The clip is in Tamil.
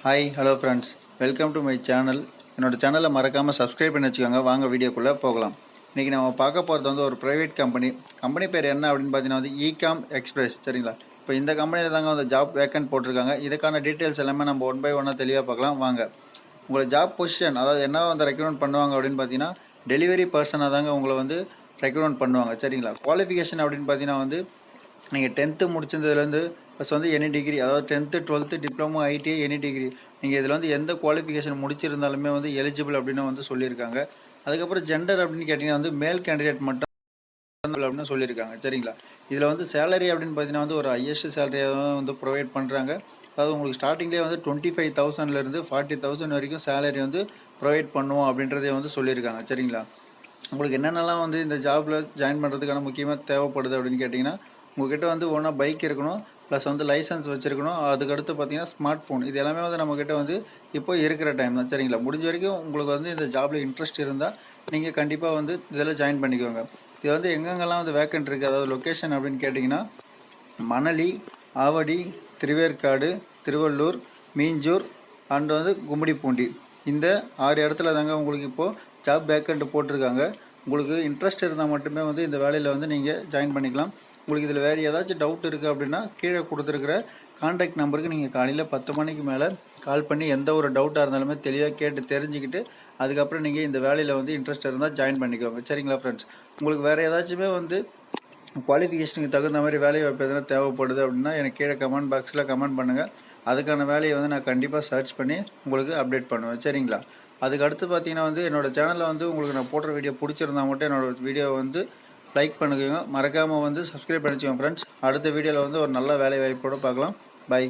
Hi hello friends, welcome to my channel. என்னோடய சேனலை மறக்காமல் சப்ஸ்கிரைப் பண்ணி வச்சுக்கோங்க. வாங்க வீடியோக்குள்ளே போகலாம். இன்றைக்கி நம்ம பார்க்க போகிறது வந்து ஒரு ப்ரைவேட் கம்பெனி பேர் என்ன அப்படின்னு பார்த்தீங்கன்னா வந்து இகாம் எக்ஸ்பிரஸ். சரிங்களா? இப்போ இந்த கம்பெனியில் தாங்க வந்து ஜாப் வேக்கன்ட் போட்டிருக்காங்க. இதுக்கான டீட்டெயில்ஸ் எல்லாமே நம்ம ஒன் பை ஒன்னாக தெளிவாக பார்க்கலாம். வாங்க. உங்களை ஜாப் பொசிஷன், அதாவது என்ன வந்து ரெக்ரூட்மெண்ட் பண்ணுவாங்க அப்படின்னு பார்த்தீங்கன்னா டெலிவரி பர்சனாக தாங்க உங்களை வந்து ரெக்ரூட்மெண்ட் பண்ணுவாங்க. சரிங்களா? குவாலிஃபிகேஷன் அப்படின்னு பார்த்தீங்கன்னா வந்து நீங்கள் 10th முடிச்சதுலேருந்து ப்ளஸ் வந்து எனி டிகிரி, அதாவது 10th 12th diploma ITI any degree, நீங்கள் இதில் வந்து எந்த குவாலிஃபிகேஷன் முடிச்சிருந்தாலுமே வந்து எலிஜிபிள் அப்படின்னு வந்து சொல்லியிருக்காங்க. அதுக்கப்புறம் ஜெண்டர் அப்படின்னு கேட்டிங்கன்னா வந்து மேல் கேண்டிடேட் மட்டும் அப்படின்னு சொல்லியிருக்காங்க. சரிங்களா? இதில் வந்து சேலரி அப்படின்னு பார்த்தீங்கன்னா வந்து ஒரு ஹையஸ்ட் சேலரியாக தான் வந்து ப்ரொவைட் பண்ணுறாங்க. அதாவது உங்களுக்கு ஸ்டார்டிங்லேயே வந்து 25,000லேருந்து 40,000 வரைக்கும் சேலரி வந்து ப்ரொவைட் பண்ணுவோம் அப்படின்றதே வந்து சொல்லியிருக்காங்க. சரிங்களா? உங்களுக்கு என்னென்னலாம் வந்து இந்த ஜாபில் ஜாயின் பண்ணுறதுக்கான முக்கியமாக தேவைப்படுது அப்படின்னு கேட்டிங்கன்னா, உங்கள்கிட்ட வந்து ஒன்றா பைக் இருக்கணும், ப்ளஸ் வந்து லைசன்ஸ் வச்சுருக்கணும். அதுக்கடுத்து பார்த்தீங்கன்னா ஸ்மார்ட் ஃபோன். இது எல்லாமே வந்து நம்மக்கிட்ட வந்து இப்போ இருக்கிற டைம் தான். சரிங்களா? முடிஞ்ச வரைக்கும் உங்களுக்கு வந்து இந்த ஜாபில் இன்ட்ரெஸ்ட் இருந்தால் நீங்கள் கண்டிப்பாக வந்து இதில் ஜாயின் பண்ணிக்கோங்க. இது வந்து எங்கெங்கெல்லாம் வந்து வேக்கண்ட் இருக்குது, அதாவது லொக்கேஷன் அப்படின்னு கேட்டிங்கன்னா மணலி, ஆவடி, திருவேற்காடு, திருவள்ளூர், மீஞ்சூர் அண்ட் வந்து கும்மிடிப்பூண்டி. இந்த 6 இடத்துல தாங்க உங்களுக்கு இப்போது ஜாப் வேக்கண்ட் போட்டிருக்காங்க. உங்களுக்கு இன்ட்ரெஸ்ட் இருந்தால் மட்டுமே வந்து இந்த வேலையில் வந்து நீங்கள் ஜாயின் பண்ணிக்கலாம். உங்களுக்கு இதில் வேறு ஏதாச்சும் டவுட் இருக்குது அப்படின்னா கீழே கொடுத்துருக்குற கான்டாக்ட் நம்பருக்கு நீங்கள் காலையில் 10 மணிக்கு மேலே கால் பண்ணி எந்த ஒரு டவுட்டாக இருந்தாலுமே தெளிவாக கேட்டு தெரிஞ்சுக்கிட்டு அதுக்கப்புறம் நீங்கள் இந்த வேலையில் வந்து இன்ட்ரெஸ்ட் இருந்தால் ஜாயின் பண்ணிக்கோங்க. சரிங்களா ஃப்ரெண்ட்ஸ்? உங்களுக்கு வேறு ஏதாச்சுமே வந்து குவாலிஃபிகேஷனுக்கு தகுந்த மாதிரி வேலை வாய்ப்பு எதனா தேவைப்படுது அப்படின்னா எனக்கு கீழே கமெண்ட் பாக்ஸில் கமெண்ட் பண்ணுங்கள். அதுக்கான வேலையை வந்து நான் கண்டிப்பாக சர்ச் பண்ணி உங்களுக்கு அப்டேட் பண்ணுவேன். சரிங்களா? அதுக்கு அடுத்து பார்த்தீங்கன்னா வந்து என்னோடய சேனலில் வந்து உங்களுக்கு நான் போடுற வீடியோ பிடிச்சிருந்தா மட்டும் என்னோடய வீடியோவை வந்து லைக் பண்ணுங்க. மறக்காமல் வந்து சப்ஸ்கிரைப் பண்ணிச்சுக்கோங்க ஃப்ரெண்ட்ஸ். அடுத்த வீடியோவில் வந்து ஒரு நல்ல வேலை வாய்ப்போடு பார்க்கலாம். பை.